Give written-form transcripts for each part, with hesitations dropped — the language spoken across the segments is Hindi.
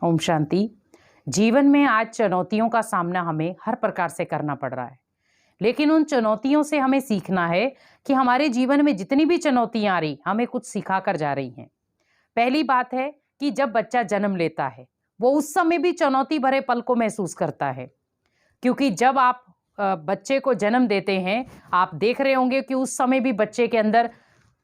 ओम शांति। जीवन में आज चुनौतियों का सामना हमें हर प्रकार से करना पड़ रहा है, लेकिन उन चुनौतियों से हमें सीखना है कि हमारे जीवन में जितनी भी चुनौतियां आ रही हमें कुछ सिखा कर जा रही हैं। पहली बात है कि जब बच्चा जन्म लेता है वो उस समय भी चुनौती भरे पल को महसूस करता है, क्योंकि जब आप बच्चे को जन्म देते हैं, आप देख रहे होंगे कि उस समय भी बच्चे के अंदर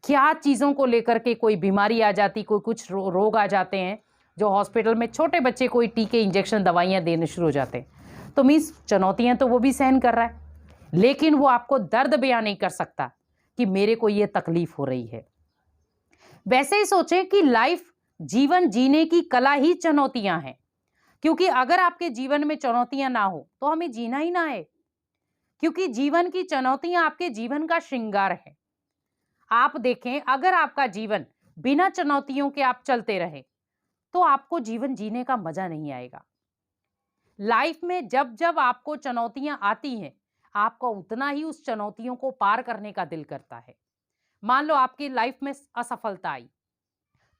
क्या चीज़ों को लेकर के कोई बीमारी आ जाती, कोई कुछ रोग आ जाते हैं, जो हॉस्पिटल में छोटे बच्चे कोई टीके इंजेक्शन दवाइयाँ देने शुरू हो जाते हैं। तो मीन्स चुनौतियाँ तो वो भी सहन कर रहा है, लेकिन वो आपको दर्द बयां नहीं कर सकता कि मेरे को ये तकलीफ हो रही है। वैसे ही सोचें कि लाइफ, जीवन जीने की कला ही चुनौतियां हैं, क्योंकि अगर आपके जीवन में चुनौतियां ना हो तो हमें जीना ही ना है, क्योंकि जीवन की चुनौतियां आपके जीवन का श्रृंगार है। आप देखें, अगर आपका जीवन बिना चुनौतियों के आप चलते रहे तो आपको जीवन जीने का मजा नहीं आएगा। लाइफ में जब जब आपको चुनौतियां आती हैं, आपको उतना ही उस चुनौतियों को पार करने का दिल करता है। मान लो आपकी लाइफ में असफलता आई,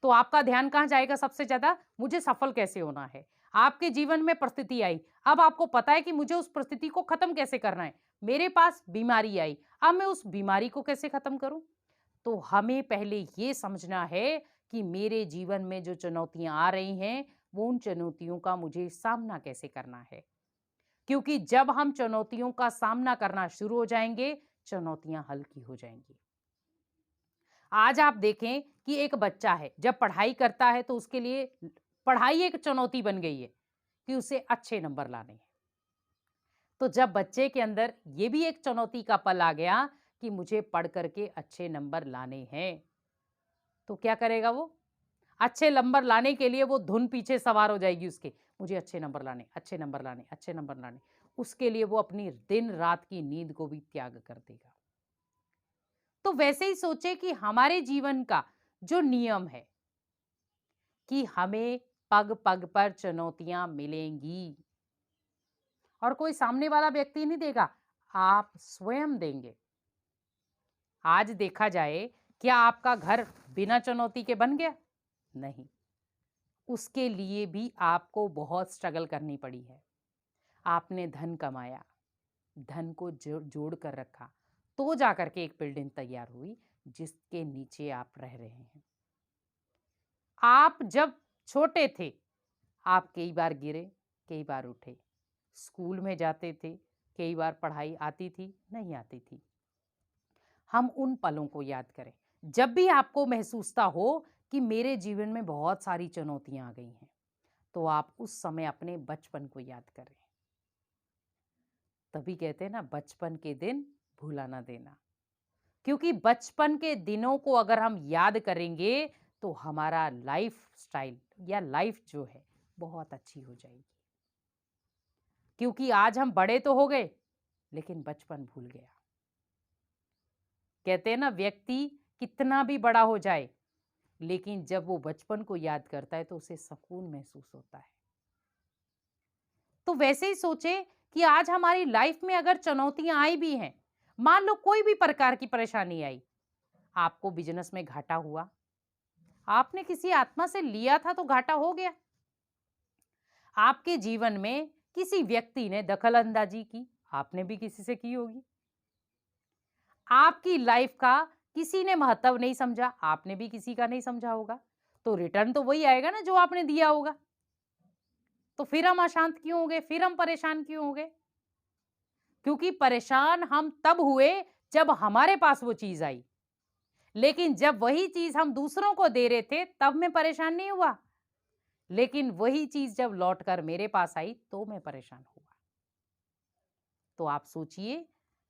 तो आपका ध्यान कहां जाएगा सबसे ज्यादा? मुझे सफल कैसे होना है। आपके जीवन में परिस्थिति आई, अब आपको पता है कि मुझे उस परिस्थिति को खत्म कैसे करना है। मेरे पास बीमारी आई, अब मैं उस बीमारी को कैसे खत्म करूं। तो हमें पहले ये समझना है कि मेरे जीवन में जो चुनौतियां आ रही हैं, वो उन चुनौतियों का मुझे सामना कैसे करना है, क्योंकि जब हम चुनौतियों का सामना करना शुरू हो जाएंगे, चुनौतियां हल्की हो जाएंगी। आज आप देखें कि एक बच्चा है, जब पढ़ाई करता है तो उसके लिए पढ़ाई एक चुनौती बन गई है कि उसे अच्छे नंबर लाने हैं। तो जब बच्चे के अंदर ये भी एक चुनौती का पल आ गया कि मुझे पढ़ करके अच्छे नंबर लाने हैं, तो क्या करेगा वो? अच्छे नंबर लाने के लिए वो धुन पीछे सवार हो जाएगी उसके, मुझे अच्छे नंबर लाने, अच्छे नंबर लाने, अच्छे नंबर लाने। उसके लिए वो अपनी दिन रात की नींद को भी त्याग कर देगा। तो वैसे ही सोचे कि हमारे जीवन का जो नियम है कि हमें पग पग पर चुनौतियां मिलेंगी, और कोई सामने वाला व्यक्ति नहीं देगा, आप स्वयं देंगे। आज देखा जाए, क्या आपका घर बिना चुनौती के बन गया? नहीं, उसके लिए भी आपको बहुत स्ट्रगल करनी पड़ी है। आपने धन कमाया, धन को जोड़ कर रखा, तो जाकर के एक बिल्डिंग तैयार हुई जिसके नीचे आप रह रहे हैं। आप जब छोटे थे, आप कई बार गिरे, कई बार उठे। स्कूल में जाते थे, कई बार पढ़ाई आती थी, नहीं आती थी। हम उन पलों को याद करें। जब भी आपको महसूसता हो कि मेरे जीवन में बहुत सारी चुनौतियां आ गई हैं, तो आप उस समय अपने बचपन को याद करें। तभी कहते हैं ना, बचपन के दिन भूला ना देना, क्योंकि बचपन के दिनों को अगर हम याद करेंगे तो हमारा लाइफ स्टाइल या लाइफ जो है बहुत अच्छी हो जाएगी। क्योंकि आज हम बड़े तो हो गए, लेकिन बचपन भूल गया। कहते हैं ना, व्यक्ति कितना भी बड़ा हो जाए, लेकिन जब वो बचपन को याद करता है तो उसे सुकून महसूस होता है। तो वैसे ही सोचे कि आज हमारी लाइफ में अगर चुनौतियां आई भी हैं, मान लो कोई भी प्रकार की परेशानी आई, आपको बिजनेस में घाटा हुआ, आपने किसी आत्मा से लिया था तो घाटा हो गया। आपके जीवन में किसी व्यक्ति ने दखल अंदाजी की, आपने भी किसी से की होगी। आपकी लाइफ का किसी ने महत्व नहीं समझा, आपने भी किसी का नहीं समझा होगा। तो रिटर्न तो वही आएगा ना जो आपने दिया होगा। तो फिर हम अशांत क्यों हो गए, फिर हम परेशान क्यों हो गए? क्योंकि परेशान हम तब हुए जब हमारे पास वो चीज आई, लेकिन जब वही चीज हम दूसरों को दे रहे थे तब मैं परेशान नहीं हुआ, लेकिन वही चीज जब लौटकर मेरे पास आई तो मैं परेशान हुआ। तो आप सोचिए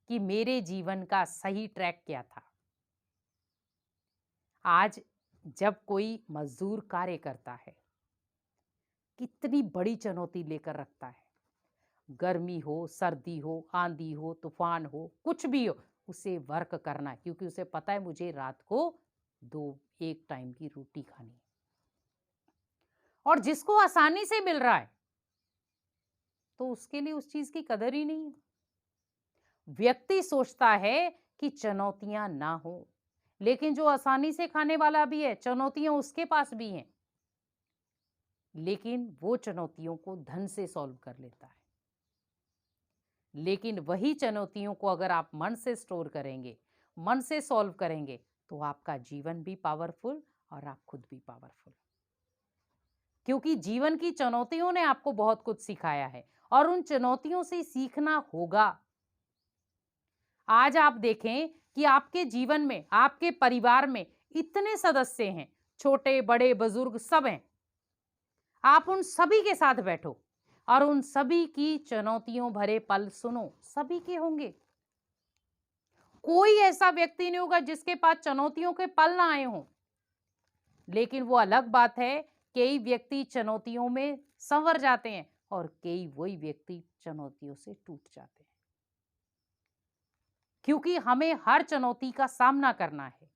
कि मेरे जीवन का सही ट्रैक क्या था। आज जब कोई मजदूर कार्य करता है, कितनी बड़ी चुनौती लेकर रखता है। गर्मी हो, सर्दी हो, आंधी हो, तूफान हो, कुछ भी हो, उसे वर्क करना है, क्योंकि उसे पता है मुझे रात को एक टाइम की रोटी खानी है। और जिसको आसानी से मिल रहा है तो उसके लिए उस चीज की कदर ही नहीं है। व्यक्ति सोचता है कि चुनौतियां ना हो, लेकिन जो आसानी से खाने वाला भी है, चुनौतियां उसके पास भी हैं। लेकिन वो चुनौतियों को धन से सॉल्व कर लेता है। लेकिन वही चुनौतियों को अगर आप मन से स्टोर करेंगे, मन से सॉल्व करेंगे, तो आपका जीवन भी पावरफुल और आप खुद भी पावरफुल। क्योंकि जीवन की चुनौतियों ने आपको बहुत कुछ सिखाया है और उन चुनौतियों से सीखना होगा। आज आप देखें कि आपके जीवन में, आपके परिवार में इतने सदस्य हैं, छोटे बड़े बुजुर्ग सब हैं। आप उन सभी के साथ बैठो और उन सभी की चुनौतियों भरे पल सुनो, सभी के होंगे। कोई ऐसा व्यक्ति नहीं होगा जिसके पास चुनौतियों के पल ना आए हों। लेकिन वो अलग बात है, कई व्यक्ति चुनौतियों में संवर जाते हैं और कई वही व्यक्ति चुनौतियों से टूट जाते हैं। क्योंकि हमें हर चुनौती का सामना करना है,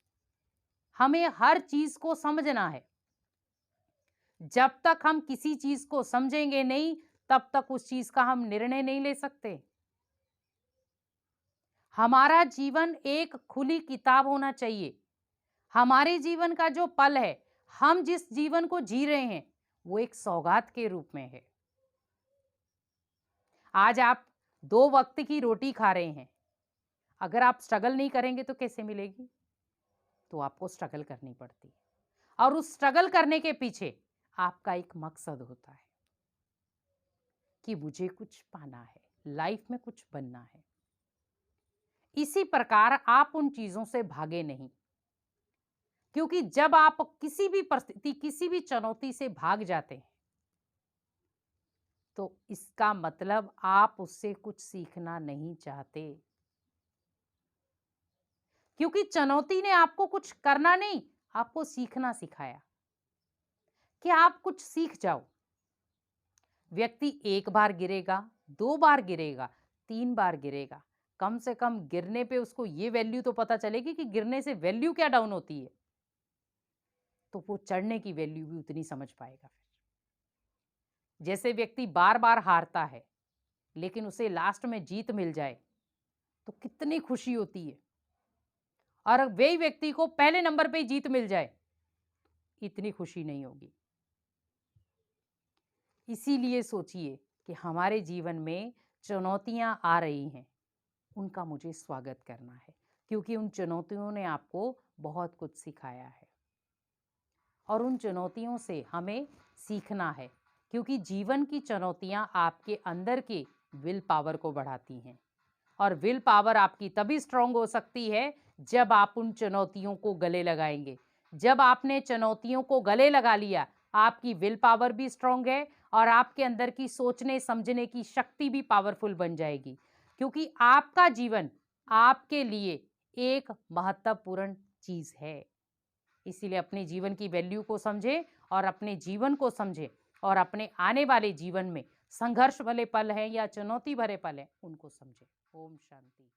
हमें हर चीज को समझना है। जब तक हम किसी चीज को समझेंगे नहीं, तब तक उस चीज का हम निर्णय नहीं ले सकते। हमारा जीवन एक खुली किताब होना चाहिए। हमारे जीवन का जो पल है, हम जिस जीवन को जी रहे हैं, वो एक सौगात के रूप में है। आज आप 2 वक्त की रोटी खा रहे हैं। अगर आप स्ट्रगल नहीं करेंगे तो कैसे मिलेगी? तो आपको स्ट्रगल करनी पड़ती है और उस स्ट्रगल करने के पीछे आपका एक मकसद होता है कि मुझे कुछ पाना है, लाइफ में कुछ बनना है। इसी प्रकार आप उन चीजों से भागे नहीं, क्योंकि जब आप किसी भी परिस्थिति, किसी भी चुनौती से भाग जाते हैं, तो इसका मतलब आप उससे कुछ सीखना नहीं चाहते। क्योंकि चुनौती ने आपको कुछ करना नहीं, आपको सीखना सिखाया कि आप कुछ सीख जाओ। व्यक्ति 1 बार गिरेगा, 2 बार गिरेगा, 3 बार गिरेगा, कम से कम गिरने पे उसको ये वैल्यू तो पता चलेगी कि गिरने से वैल्यू क्या डाउन होती है, तो वो चढ़ने की वैल्यू भी उतनी समझ पाएगा। फिर जैसे व्यक्ति बार बार हारता है लेकिन उसे लास्ट में जीत मिल जाए तो कितनी खुशी होती है, और वही व्यक्ति को पहले नंबर पे ही जीत मिल जाए, इतनी खुशी नहीं होगी। इसीलिए सोचिए कि हमारे जीवन में चुनौतियां आ रही हैं, उनका मुझे स्वागत करना है, क्योंकि उन चुनौतियों ने आपको बहुत कुछ सिखाया है और उन चुनौतियों से हमें सीखना है। क्योंकि जीवन की चुनौतियां आपके अंदर के विल पावर को बढ़ाती हैं, और विल पावर आपकी तभी स्ट्रांग हो सकती है जब आप उन चुनौतियों को गले लगाएंगे। जब आपने चुनौतियों को गले लगा लिया, आपकी विल पावर भी स्ट्रांग है और आपके अंदर की सोचने समझने की शक्ति भी पावरफुल बन जाएगी। क्योंकि आपका जीवन आपके लिए एक महत्वपूर्ण चीज है। इसीलिए अपने जीवन की वैल्यू को समझें और अपने जीवन को समझें, और अपने आने वाले जीवन में संघर्ष भरे पल हैं या चुनौती भरे पल हैं, उनको समझें। ओम शांति।